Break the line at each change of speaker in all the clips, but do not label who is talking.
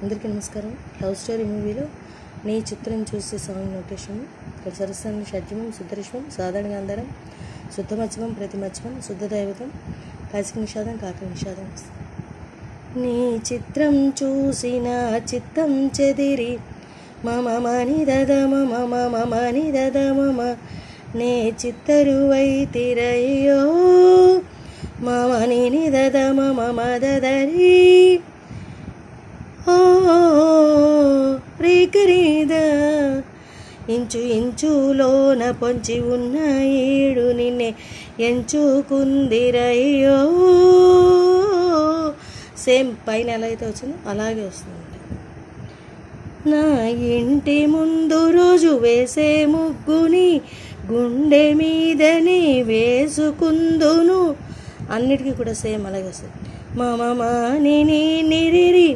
అందరికీ నమస్కారం. Love story మూవీలో నీ చిత్రం చూసి సాంగ్ నోటేషన్. ఇక్కడ సరస్సాన్ని షడ్జమం, శుద్ధరిష్మం, సాధారణ గాంధారం, శుద్ధ మధ్యమం, ప్రతి మధ్యమం, శుద్ధ దైవతం, కాసిక నిషాదం, కాక నిషాదం. నీ చిత్రం చూసి నా చిత్తం చెదిరి మమ మని దద మమ మమ మని దద మమ నే చిత్తరువై తిరయ్యో మమ ని దద మమ మదదరి రేకరీద ఇంచు ఇంచులోన పొంచి ఉన్న ఏడు నిన్నే ఎంచుకుందిరయ్యో. సేమ్ పైన ఎలా అయితే వచ్చిందో అలాగే వస్తుంది. నా ఇంటి ముందు రోజు వేసే ముగ్గుని గుండె మీదని వేసుకుందును. అన్నిటికీ కూడా సేమ్ అలాగే వస్తుంది. మమ మాని నిరిరి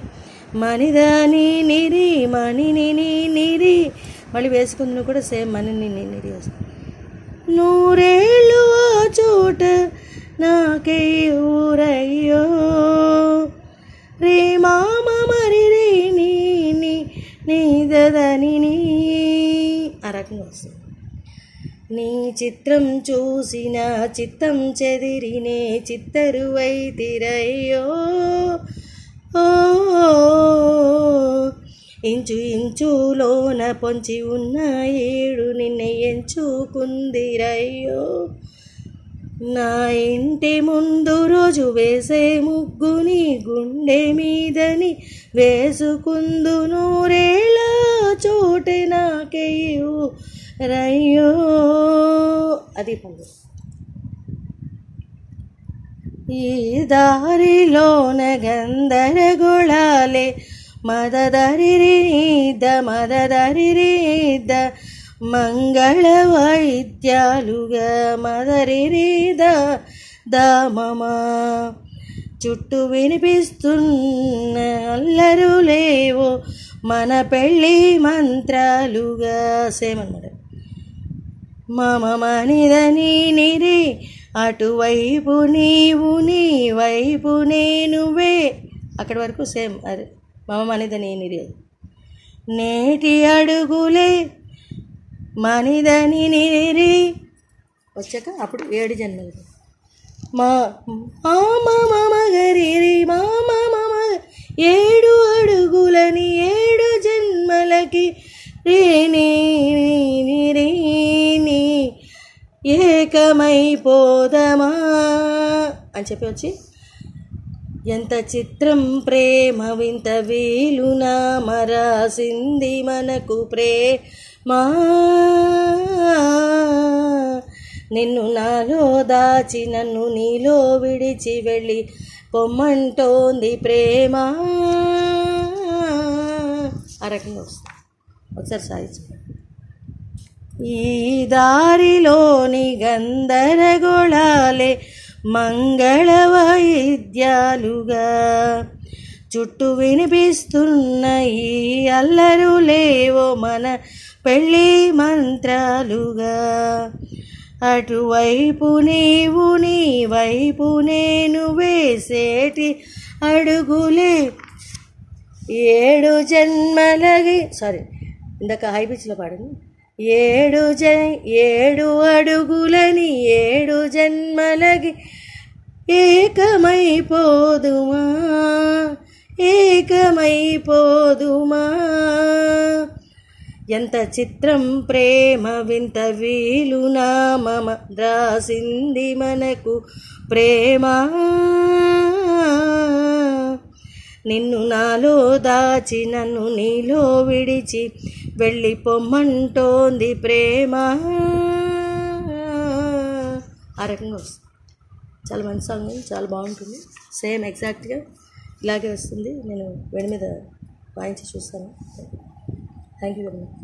మనిదాని నిరి మణి నిరి మళ్ళీ వేసుకుందును కూడా సేమ్ మని నిరి వస్తుంది. నూరేళ్ళు ఆ చోట నాకే ఊరయ్యో రే మామ మరి రే నీ దదని ఆ రకంగా వస్తుంది. నీ చిత్రం చూసి నా చిత్తం చెదిరి నే చిత్తరువై తిరయ్యో ఇంచు ఇంచులోన పొంచి ఉన్న ఏడు నిన్నే ఎంచుకుందిరయ్యో. నా ఇంటి ముందు రోజు వేసే ముగ్గుని గుండె మీదని వేసుకుందును రేళ చోటే నాకేయు రయ్యో. అది పండు. ఈ దారిలోన గందరగోళాలే మదదరిరీద మంగళ వాయిద్యాలుగా మదరిరీద దామమ చుట్టూ వినిపిస్తున్న అల్లరులేవో మన పెళ్ళి మంత్రాలుగా. సేమ్ అన్నమాట. మమ మనిదని నిరి అటువైపు నీవు నీ వైపు నేనువే అక్కడి వరకు సేమ్. అది మమ మనిదని నిరి. నేటి అడుగులే మనిదని నిరి వచ్చాక అప్పుడు 7 జన్మలు. మామ గరి మామ 7 అడుగులని 7 జన్మలకి రేని ఏకమైపోదమా అని చెప్పి వచ్చి ఎంత చిత్రం ప్రేమ వింత వీలునా మరాసింది మనకు ప్రేమా నిన్ను నాలో దాచి నన్ను నీలో విడిచి వెళ్ళి పొమ్మంటోంది ప్రేమ. ఆ రకంగా వస్తుంది. ఒకసారి సాధించు. ఈ దారిలోని గందరగోళాలే మంగళ వాయిద్యాలుగా చుట్టూ వినిపిస్తున్న ఈ అల్లరులేవో మన పెళ్ళి మంత్రాలుగా. అటువైపు నీవు నీ వైపు నేను వేసేటి అడుగులే 7 జన్మలకి ఇందాక హై పిచ్లో పాడండి. 7 అడుగులని 7 జన్మలకి ఏకమైపోదుమా ఎంత చిత్రం ప్రేమ వింత వీలునా మమ ద్రాసింది మనకు ప్రేమ నిన్ను నాలో దాచి నన్ను నీలో విడిచి వెళ్ళి పొమ్మంటోంది ప్రేమ. ఆ రకంగా వస్తుంది. చాలా మంచి సాంగ్, చాలా బాగుంటుంది. సేమ్ ఎగ్జాక్ట్గా ఇలాగే వస్తుంది. నేను వేడి మీద వాయించి చూస్తాను. Thank you very much.